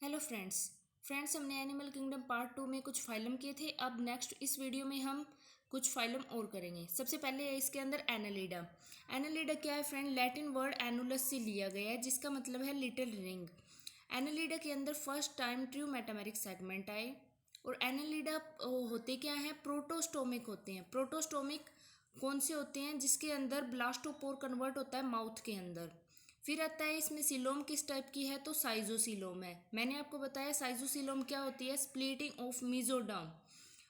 Hello friends हमने animal kingdom part 2 में कुछ फाइलम किए थे। अब नेक्स्ट इस वीडियो में हम कुछ फाइलम और करेंगे। सबसे पहले है इसके अंदर एनालिडा। एनालिडा क्या है फ्रेंड? लैटिन वर्ड एनुलस से लिया गया है जिसका मतलब है लिटिल रिंग। एनालिडा के अंदर first time true metameric segment आए। और एनालिडा होते क्या हैं? प्रोटोस्टोमिक होते हैं। प्रोटोस्टोमिक कौन से होते हैं? जिसके अंदर ब्लास्टोपोर कन्वर्ट होता है माउथ के अंदर। फिर आता है इसमें सिलोम किस टाइप की है? तो साइजोसिलोम है। मैंने आपको बताया साइजोसिलोम क्या होती है? स्प्लिटिंग ऑफ मीजोडर्म,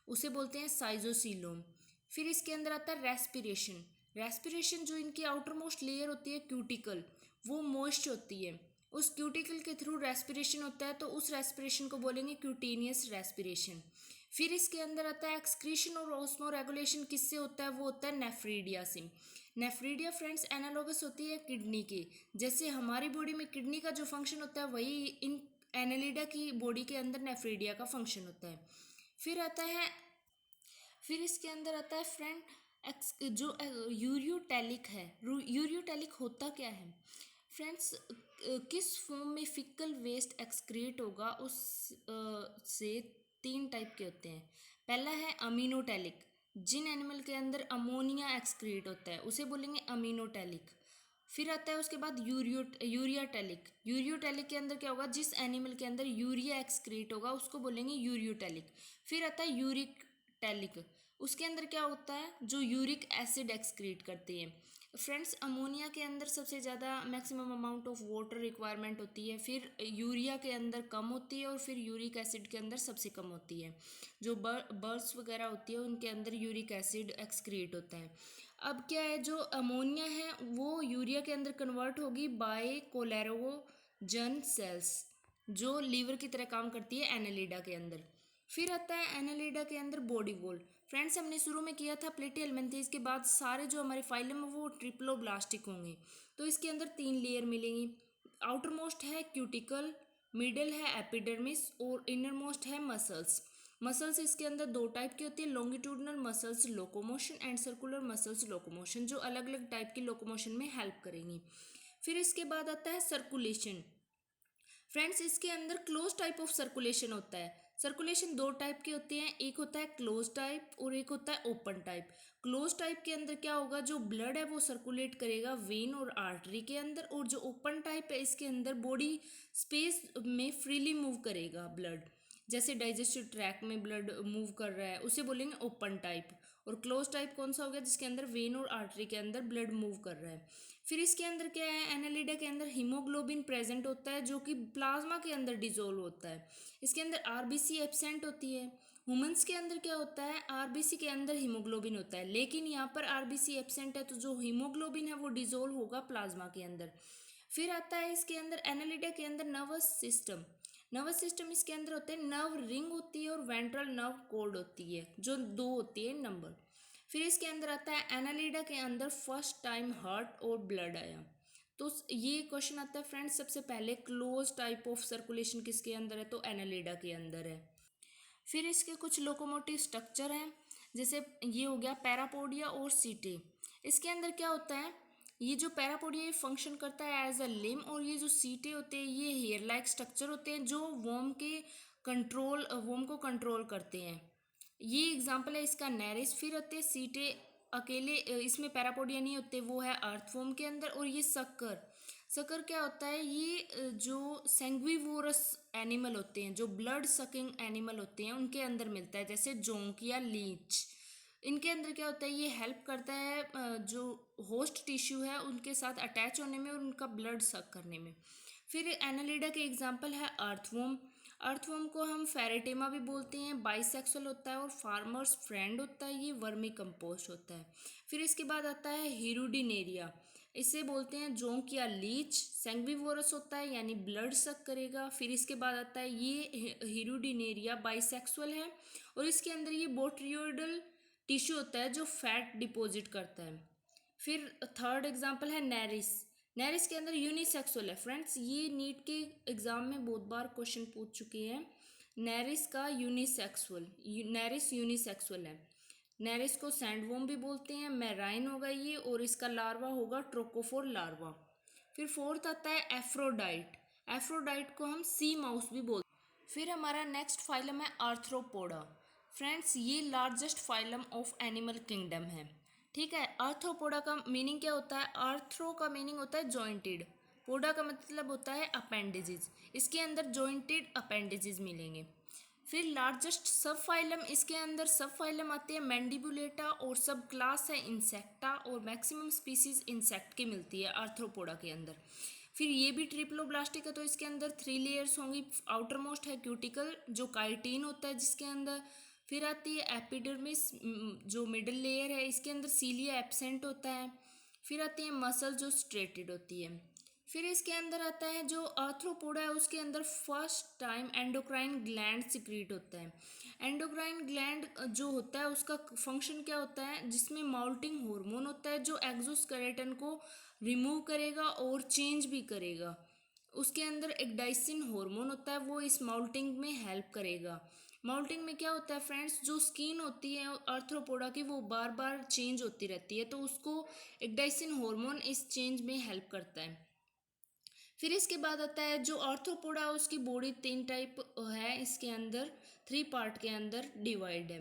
उसे बोलते हैं साइजोसिलोम। फिर इसके अंदर आता है रेस्पिरेशन। रेस्पिरेशन जो इनकी आउटर मोस्ट लेयर होती है क्यूटिकल, वो मॉइस्ट होती है। उस क्यूटिकल के थ्रू रेस्पिरेशन होता है तो उस रेस्पिरेशन को बोलेंगे क्यूटेनियस रेस्पिरेशन। फिर इसके अंदर आता है एक्सक्रीशन और ऑस्मो रेगुलेशन किससे होता है? वो होता है नेफ्रीडिया से। नेफ्रीडिया फ्रेंड्स एनालोगस होती है किडनी के। जैसे हमारी बॉडी में किडनी का जो फंक्शन होता है वही इन एनालिडा की बॉडी के अंदर नेफ्रीडिया का फंक्शन होता है। फिर आता है फिर इसके अंदर आता है फ्रेंड जो यूरियोटैलिक है। यूरियोटैलिक होता क्या है फ्रेंड्स? किस फॉर्म में फिकल वेस्ट एक्सक्रीट होगा उस से तीन टाइप के होते हैं। पहला है अमीनोटैलिक। जिन एनिमल के अंदर अमोनिया एक्सक्रीट होता है उसे बोलेंगे अमीनोटैलिक। फिर आता है उसके बाद यूरियाटैलिक। यूरियोटैलिक के अंदर क्या होगा? जिस एनिमल के अंदर यूरिया एक्सक्रीट होगा उसको बोलेंगे यूरियोटैलिक। फिर आता है यूरिक टैलिक। उसके अंदर क्या होता है? जो यूरिक एसिड एक्सक्रीट करते हैं। फ्रेंड्स अमोनिया के अंदर सबसे ज़्यादा maximum amount of water requirement होती है। फिर यूरिया के अंदर कम होती है और फिर यूरिक एसिड के अंदर सबसे कम होती है। जो बर्ड्स वगैरह होती है उनके अंदर यूरिक एसिड एक्सक्रीट होता है। अब क्या है, जो अमोनिया है वो यूरिया के अंदर कन्वर्ट होगी बाय कोलेरोजन सेल्स जो लीवर की तरह काम करती है एनालिडा के अंदर। फिर आता है एनालिडा के अंदर बॉडी वॉल। फ्रेंड्स हमने शुरू में किया था प्लेटिहेल्मिन्थेस के बाद सारे जो हमारे फाइलम है वो ट्रिप्लोब्लास्टिक होंगे। तो इसके अंदर तीन लेयर मिलेंगी। आउटर मोस्ट है क्यूटिकल, मिडल है एपिडर्मिस और इनर मोस्ट है मसल्स। मसल्स इसके अंदर दो टाइप की होती है, longitudinal muscles locomotion and circular muscles locomotion, जो अलग अलग टाइप की लोकोमोशन में हेल्प करेंगी। फिर इसके बाद आता है सर्कुलेशन। फ्रेंड्स इसके अंदर क्लोज टाइप ऑफ सर्कुलेशन होता है। सर्कुलेशन दो टाइप के होते हैं, एक होता है क्लोज टाइप और एक होता है ओपन टाइप। क्लोज टाइप के अंदर क्या होगा? जो ब्लड है वो सर्कुलेट करेगा वेन और आर्टरी के अंदर, और जो ओपन टाइप है इसके अंदर बॉडी स्पेस में फ्रीली मूव करेगा ब्लड। जैसे डाइजेस्टिव ट्रैक में ब्लड मूव कर रहा है उसे बोलेंगे ओपन टाइप। और क्लोज टाइप कौन सा हो गया? जिसके अंदर वेन और आर्टरी के अंदर ब्लड मूव कर रहा है। फिर इसके अंदर क्या है? एनालिडा के अंदर हीमोग्लोबिन प्रेजेंट होता है जो कि प्लाज्मा के अंदर डिजोल्व होता है। इसके अंदर आरबीसी एब्सेंट होती है। ह्यूमंस के अंदर क्या होता है? आरबीसी के अंदर हीमोग्लोबिन होता है, लेकिन यहाँ पर आरबीसी एब्सेंट है तो जो हीमोग्लोबिन है वो डिजोल्व होगा प्लाज्मा के अंदर। फिर आता है इसके अंदर एनालिडा के अंदर नर्वस सिस्टम। नर्वस सिस्टम इसके अंदर होते हैं, नर्व रिंग होती है और वेंट्रल नर्व कॉर्ड होती है जो दो होती है नंबर। फिर इसके अंदर आता है एनालिडा के अंदर फर्स्ट टाइम हार्ट और ब्लड आया। तो ये क्वेश्चन आता है फ्रेंड्स सबसे पहले क्लोज टाइप ऑफ सर्कुलेशन किसके अंदर है? तो एनालिडा के अंदर है। फिर इसके कुछ लोकोमोटिव स्ट्रक्चर हैं, जैसे ये हो गया पैरापोडिया और सीटे। इसके अंदर क्या होता है? ये जो पैरापोडिया ये फंक्शन करता है एज अ लिम, और ये जो सीटे होते हैं ये हेयर लाइक स्ट्रक्चर होते हैं जो वोम को कंट्रोल करते हैं। ये एग्जाम्पल है इसका नेरिस। फिर होते हैं सीटे अकेले, इसमें पैरापोडिया नहीं होते, वो है अर्थवॉर्म के अंदर। और ये सक्कर, सक्कर क्या होता है? ये जो सेंग्विवोरस एनिमल होते हैं, जो ब्लड सकिंग एनिमल होते हैं उनके अंदर मिलता है, जैसे जोंक या लीच। इनके अंदर क्या होता है? ये हेल्प करता है जो होस्ट टिश्यू है उनके साथ अटैच होने में और उनका ब्लड सक करने में। फिर एनालिडा के एग्जाम्पल है अर्थवॉर्म। अर्थवॉर्म को हम फेरेटेमा भी बोलते हैं, बाइसेक्सुअल होता है और फार्मर्स फ्रेंड होता है, ये वर्मी कंपोस्ट होता है। फिर इसके बाद आता है हिरुडिनेरिया, इसे बोलते हैं जोंक या लीच, सेंग्विवोरस होता है यानी ब्लड सक करेगा। फिर इसके बाद आता है ये हिरुडिनेरिया बाइसेक्सुअल है और इसके अंदर ये बोट्रियोइडल टिश्यू होता है जो फैट डिपॉजिट करता है। फिर थर्ड एग्जाम्पल है नेरिस। नेरिस के अंदर यूनिसेक्सुअल है। फ्रेंड्स ये नीट के एग्जाम में बहुत बार क्वेश्चन पूछ चुके हैं। नेरिस का यूनिसेक्सुअल, नेरिस यूनिसेक्सुअल है। नेरिस को सैंडवॉर्म भी बोलते हैं, मैराइन होगा ये, और इसका लार्वा होगा ट्रोकोफोर लार्वा। फिर फोर्थ आता है एफ्रोडाइट। एफ्रोडाइट को हम सी माउस भी बोलते हैं। फिर हमारा नेक्स्ट फाइलम है आर्थ्रोपोडा। फ्रेंड्स ये largest phylum of animal kingdom है। ठीक है, आर्थ्रोपोडा का मीनिंग क्या होता है? आर्थ्रो का मीनिंग होता है जॉइंटेड, पोडा का मतलब होता है अपेंडेजेस। इसके अंदर जॉइंटेड अपेंडेजेस मिलेंगे। फिर लार्जेस्ट सब फाइलम, इसके अंदर सब फाइलम आते हैं मैंडिबुलेटा और सब क्लास है इंसेक्टा और मैक्सिमम स्पीसीज इंसेक्ट की मिलती है आर्थ्रोपोडा के अंदर। फिर ये भी ट्रिप्लोब्लास्टिक है तो इसके अंदर 3 लेयर्स होंगी। आउटर मोस्ट है क्यूटिकल जो काइटिन होता है जिसके अंदर। फिर आती है एपिडर्मिस जो मिडल लेयर है, इसके अंदर सीलिया एब्सेंट होता है। फिर आती है मसल जो स्ट्रेटेड होती है। फिर इसके अंदर आता है जो आर्थ्रोपोडा है उसके अंदर first time endocrine gland secrete होता है। एंडोक्राइन ग्लैंड जो होता है उसका फंक्शन क्या होता है? जिसमें माउल्टिंग हार्मोन होता है जो एक्सोस्केलेटन को रिमूव करेगा और चेंज भी करेगा। उसके अंदर एक डाइसिन हार्मोन होता है वो इस माउल्टिंग में हेल्प करेगा। माउल्टिंग में क्या होता है फ्रेंड्स? जो स्किन होती है आर्थ्रोपोडा की वो बार बार चेंज होती रहती है तो उसको एक डाइसिन हार्मोन इस चेंज में हेल्प करता है। फिर इसके बाद आता है जो आर्थ्रोपोडा है उसकी बॉडी 3 टाइप है, इसके अंदर 3 पार्ट के अंदर डिवाइड है।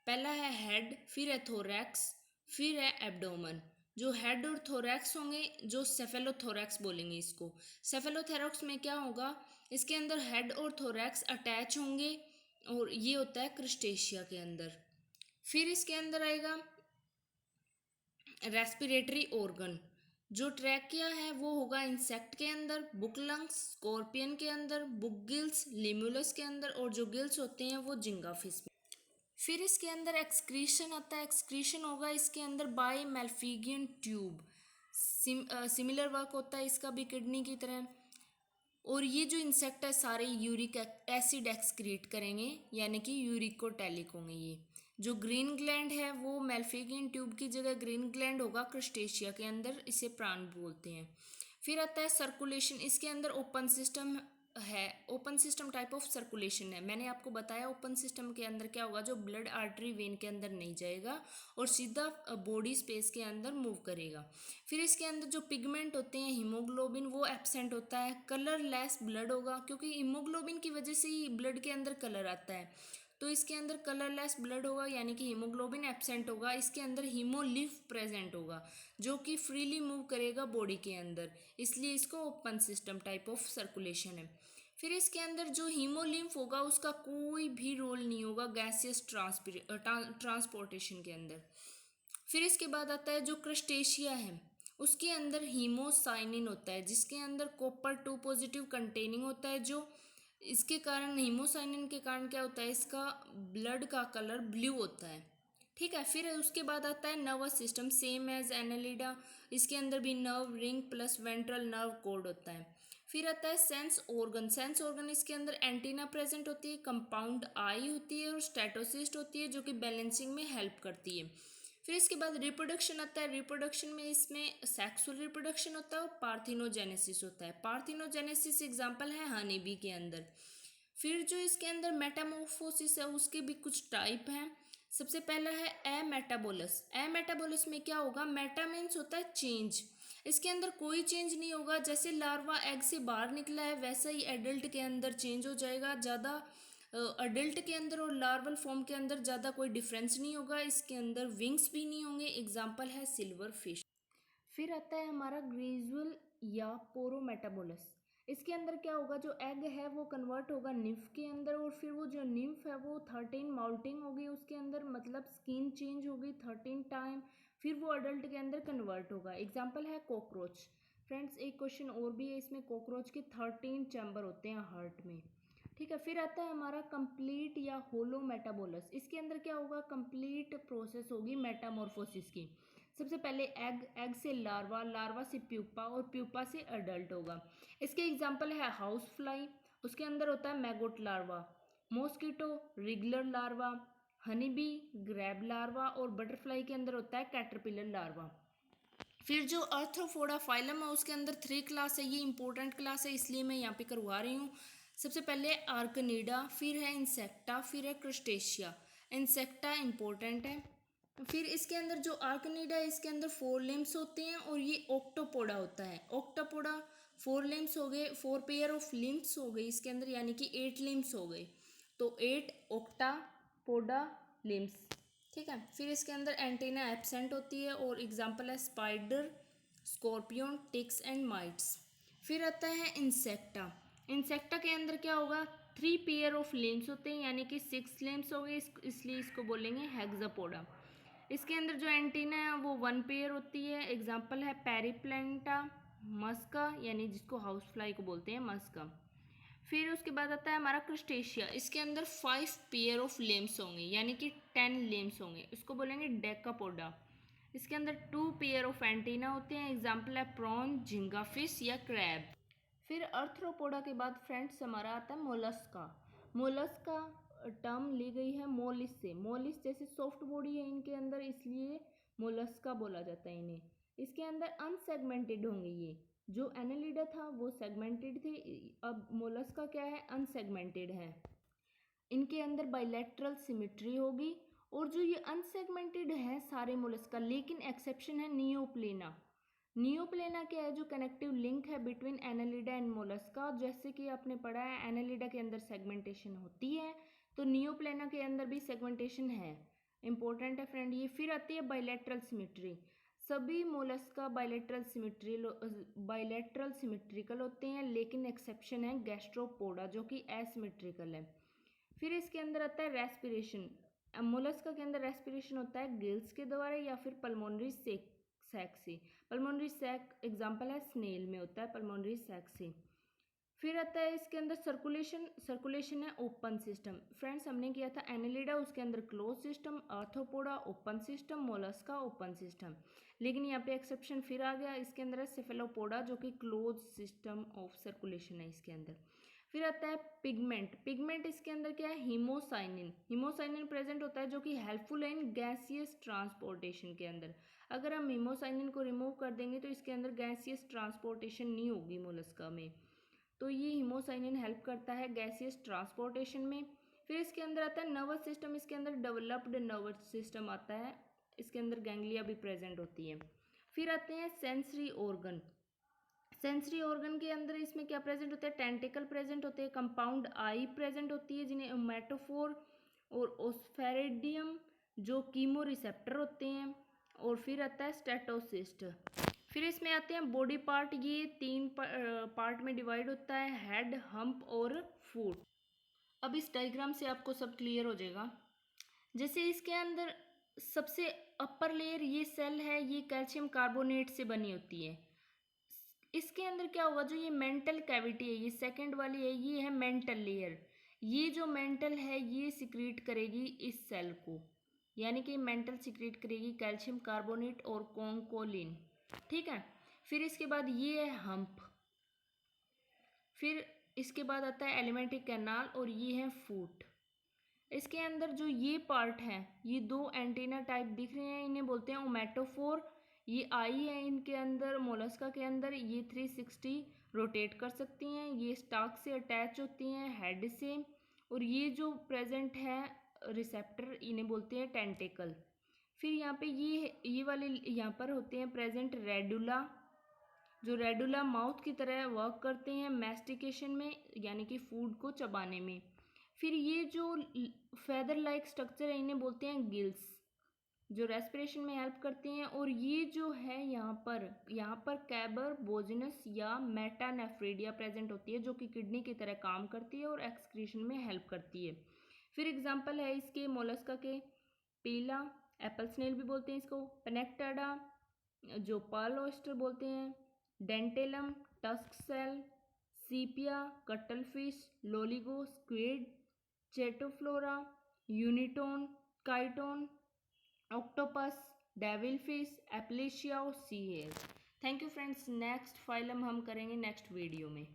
पहला है हेड, फिर है थोरैक्स, फिर है एब्डोमेन। जो हेड और थोरैक्स होंगे जो सेफेलोथोरैक्स बोलेंगे इसको। सेफेलोथोरैक्स में क्या होगा? इसके अंदर हेड और थोरैक्स अटैच होंगे और ये होता है क्रस्टेशिया के अंदर। फिर इसके अंदर आएगा रेस्पिरेटरी ऑर्गन। जो ट्रैकिया है वो होगा इंसेक्ट के अंदर, बुक लंग्स स्कॉर्पियन के अंदर, बुक गिल्स लिमुलस के अंदर और जो गिल्स होते हैं वो जिंगा फिश में। फिर इसके अंदर एक्सक्रीशन आता है। एक्सक्रीशन होगा इसके अंदर bye Malpighian tube. Similar work होता है इसका भी किडनी की तरह। और ये जो इंसेक्ट है सारे यूरिक एसिड एक्सक्रीट करेंगे यानी कि यूरिकोटैलिक होंगे। ये जो ग्रीन ग्लैंड है वो मेल्फिगियन ट्यूब की जगह ग्रीन ग्लैंड होगा क्रस्टेशिया के अंदर, इसे प्राण बोलते हैं। फिर आता है सर्कुलेशन। इसके अंदर ओपन सिस्टम है, open system type of circulation है। मैंने आपको बताया ओपन सिस्टम के अंदर क्या होगा? जो ब्लड आर्टरी वेन के अंदर नहीं जाएगा और सीधा बॉडी स्पेस के अंदर मूव करेगा। फिर इसके अंदर जो पिगमेंट होते हैं हीमोग्लोबिन वो एब्सेंट होता है। कलरलेस ब्लड होगा क्योंकि हीमोग्लोबिन की वजह से ही ब्लड के अंदर कलर आता है, तो इसके अंदर कलरलेस ब्लड होगा यानी कि हीमोग्लोबिन एब्सेंट होगा। इसके अंदर हीमोलिफ प्रेजेंट होगा जो कि फ्रीली मूव करेगा बॉडी के अंदर, इसलिए इसको open system type of circulation है। फिर इसके अंदर जो हीमोलिम्फ होगा उसका कोई भी रोल नहीं होगा गैसियस ट्रांसपोर्टेशन के अंदर। फिर इसके बाद आता है जो क्रस्टेशिया है उसके अंदर हीमोसाइनिन होता है जिसके अंदर कॉपर 2 पॉजिटिव कंटेनिंग होता है। जो इसके कारण हीमोसाइनिन के कारण क्या होता है? इसका ब्लड का कलर ब्लू होता है। ठीक है, फिर उसके बाद आता है nervous system, same as annelida. इसके अंदर भी nerve ring plus ventral nerve cord होता है। फिर आता है सेंस ऑर्गन। सेंस ऑर्गन इसके अंदर एंटीना प्रेजेंट होती है, कंपाउंड आई होती है और स्टेटोसिस्ट होती है जो कि बैलेंसिंग में हेल्प करती है। फिर इसके बाद रिप्रोडक्शन आता है। रिप्रोडक्शन में इसमें सेक्सुअल रिप्रोडक्शन होता है और पार्थिनोजेनेसिस होता है। पार्थिनोजेनेसिस एग्जांपल है हनी बी के अंदर। फिर जो इसके अंदर मेटामॉर्फोसिस है उसके भी कुछ टाइप हैं। सबसे पहला है एमेटाबोलस। एमेटाबोलस में क्या होगा? मेटा मीन्स होता है चेंज, इसके अंदर कोई चेंज नहीं होगा। जैसे लार्वा एग से बाहर निकला है वैसा ही एडल्ट के अंदर चेंज हो जाएगा। ज़्यादा अडल्ट के अंदर और लार्वल फॉर्म के अंदर ज़्यादा कोई डिफरेंस नहीं होगा। इसके अंदर विंग्स भी नहीं होंगे, एग्जाम्पल है सिल्वर फिश। फिर आता है हमारा ग्रेजुअल या पोरोमेटाबोलस। इसके अंदर क्या होगा? जो एग है वो कन्वर्ट होगा निम्फ के अंदर और फिर वो जो निम्फ है वो 13 माउल्टिंग होगी उसके अंदर, मतलब स्किन चेंज होगी 13 टाइम। फिर वो अडल्ट के अंदर कन्वर्ट होगा, एग्जाम्पल है कॉकरोच। फ्रेंड्स एक क्वेश्चन और भी है इसमें, कॉकरोच के 13 चैम्बर होते हैं हार्ट में। ठीक है, फिर आता है हमारा कंप्लीट या होलो मेटाबोलस। इसके अंदर क्या होगा? कंप्लीट प्रोसेस होगी मेटामॉर्फोसिस की। सबसे पहले एग, एग से लार्वा, लार्वा से प्यूपा और प्यूपा से अडल्ट होगा। इसके एग्जांपल है हाउस फ्लाई, उसके अंदर होता है maggot larva, mosquito regular larva, honey bee grub larva और बटरफ्लाई के अंदर होता है कैटरपिलर लार्वा। फिर जो आर्थ्रोपोडा फाइलम है उसके अंदर 3 क्लास है, ये इंपॉर्टेंट क्लास है इसलिए मैं यहाँ पे करवा रही हूँ। सबसे पहले आर्कनीडा, फिर है इंसेक्टा, फिर है क्रस्टेशिया। इंसेक्टा इंपॉर्टेंट है। फिर इसके अंदर जो आर्कनीडा है इसके अंदर 4 लिम्स होते हैं और ये ऑक्टोपोडा होता है। ऑक्टोपोडा 4 लिम्स हो गए, 4 पेयर ऑफ लिम्स हो गए इसके अंदर, यानी कि 8 लिम्स हो गए। तो 8 ऑक्टापोडा लिम्स, ठीक है। फिर इसके अंदर एंटीना एब्सेंट होती है और एग्जाम्पल है spider, scorpion, ticks and mites. फिर आता है इंसेक्टा। इंसेक्टा के अंदर क्या होगा, 3 पेयर ऑफ लिम्स होते हैं, यानी कि 6 लिम्स हो गए, इसलिए इसको बोलेंगे हेक्सापोडा। इसके अंदर जो एंटीना है वो 1 पेयर होती है, एग्जाम्पल है पेरिप्लेंटा मस्का, यानी जिसको हाउस फ्लाई को बोलते हैं मस्का। फिर उसके बाद आता है हमारा क्रस्टेशिया। इसके अंदर 5 पेयर ऑफ लिम्स होंगे, यानी कि 10 लिम्स होंगे, उसको बोलेंगे डेकापोडा। इसके अंदर 2 पेयर ऑफ एंटीना होते हैं, एग्जाम्पल है प्रॉन, झींगा फिश या क्रैब। फिर अर्थ्रोपोडा के बाद फ्रेंड्स हमारा आता है मोलस्का। मोलस्का टर्म ली गई है मोलिस से, मोलिस जैसे सॉफ्ट बॉडी है इनके अंदर, इसलिए मोलस्का बोला जाता है इन्हें। इसके अंदर अनसेगमेंटेड होंगे, ये जो एनालिडा था वो सेगमेंटेड थे, अब मोलस्का क्या है, अनसेगमेंटेड है। इनके अंदर बाइलेटरल सिमेट्री होगी, और जो ये अनसेगमेंटेड है सारे मोलस्का, लेकिन एक्सेप्शन है नियोप्लेना। नियोप्लेना क्या है, जो कनेक्टिव लिंक है बिटवीन एनालिडा एंड मोलस्का। जैसे कि आपने पढ़ा है एनालिडा के अंदर सेगमेंटेशन होती है, तो नियोप्लेना के अंदर भी सेगमेंटेशन है, इंपॉर्टेंट है फ्रेंड ये। फिर आती है बाइलेटरल सिमेट्री। सभी मोलस्का बाइलेटरल सिमेट्रिकल होते हैं, लेकिन एक्सेप्शन है गैस्ट्रोपोडा जो कि एसिमेट्रिकल है। फिर इसके अंदर आता है रेस्पिरेशन। मोलस्का के अंदर रेस्पिरेशन होता है गिल्स के द्वारा या फिर पल्मोनरी सैक से। पल्मोनरी सैक एग्जाम्पल है स्नेल में होता है पल्मोनरी सैक से। फिर आता है इसके अंदर सर्कुलेशन। सर्कुलेशन है ओपन सिस्टम। फ्रेंड्स हमने किया था एनालिडा, उसके अंदर close system, arthropoda open system, Mollusca open system, लेकिन यहाँ पे एक्सेप्शन फिर आ गया, इसके अंदर है सेफेलोपोडा जो कि क्लोज सिस्टम ऑफ सर्कुलेशन है इसके अंदर। फिर आता है पिगमेंट। पिगमेंट इसके अंदर क्या है, हीमोसाइनिन। हीमोसाइनिन प्रेजेंट होता है जो कि हेल्पफुल है इन गैसियस ट्रांसपोर्टेशन के अंदर। अगर हम हीमोसाइनिन को रिमूव कर देंगे तो इसके अंदर गैसियस ट्रांसपोर्टेशन नहीं होगी मोलस्का में, तो ये हीमोसाइनिन हेल्प करता है गैसियस ट्रांसपोर्टेशन में। फिर इसके अंदर आता है नर्वस सिस्टम। इसके अंदर डेवलप्ड नर्वस सिस्टम आता है, इसके अंदर गैंग्लिया भी प्रेजेंट होती है। फिर आते हैं सेंसरी ऑर्गन। सेंसरी ऑर्गन के अंदर इसमें क्या प्रेजेंट होता है, टेंटिकल प्रेजेंट होते हैं, कंपाउंड आई प्रेजेंट होती है जिन्हें ओमेटोफोर और ओस्फेरिडियम जो कीमो रिसेप्टर होते हैं, और फिर आता है स्टेटोसिस्ट। फिर इसमें आते हैं बॉडी पार्ट। ये 3 पार्ट में डिवाइड होता है, हेड, हम्प और फुट। अब इस डायग्राम से आपको सब क्लियर हो जाएगा। जैसे इसके अंदर सबसे अपर लेयर ये सेल है, ये कैल्शियम कार्बोनेट से बनी होती है। इसके अंदर क्या होगा, जो ये मेंटल कैविटी है, ये सेकंड वाली है, ये है मेंटल लेयर। ये जो मेंटल है ये सिक्रीट करेगी इस सेल को, यानी कि मेंटल सिक्रीट करेगी कैल्शियम कार्बोनेट और कॉन्कोलिन, ठीक है। फिर इसके बाद ये है हम्प। फिर इसके बाद आता है एलिमेंट्री कैनाल और ये है फूट। इसके अंदर जो ये पार्ट है, ये 2 एंटीना टाइप दिख रहे हैं, इन्हें बोलते हैं ओमेटोफोर। ये आई है इनके अंदर, मोलस्का के अंदर ये 360 रोटेट कर सकती हैं, ये स्टाक से अटैच होती हैं हेड से, और ये जो प्रेजेंट है रिसेप्टर इन्हें बोलते हैं टेंटिकल। फिर यहाँ पे ये वाले यहाँ पर होते हैं प्रेजेंट रेडुला, जो रेडुला माउथ की तरह वर्क करते हैं मैस्टिकेशन में, यानी कि फूड को चबाने में। फिर ये जो फेदर लाइक स्ट्रक्चर है इन्हें बोलते हैं गिल्स, जो रेस्पिरेशन में हेल्प करते हैं। और ये जो है यहाँ पर कैबर बोजिनस या मेटानेफ्रेडिया प्रेजेंट होती है, जो कि किडनी की तरह काम करती है और एक्सक्रीशन में हेल्प करती है। फिर एग्जाम्पल है इसके मोलस्का के पीला, एप्पल स्नेल भी बोलते हैं इसको, पेनेक्टाडा जो पर्ल ऑयस्टर बोलते हैं, Dentalium, tusk shell, Sepia, cuttlefish, Loligo, squid, Chaetopleura, यूनिटोन, काइटोन, ऑक्टोपस, डेविलफिश, एप्लेशिया और sea hare. Thank you friends. Next phylum हम करेंगे नेक्स्ट वीडियो में।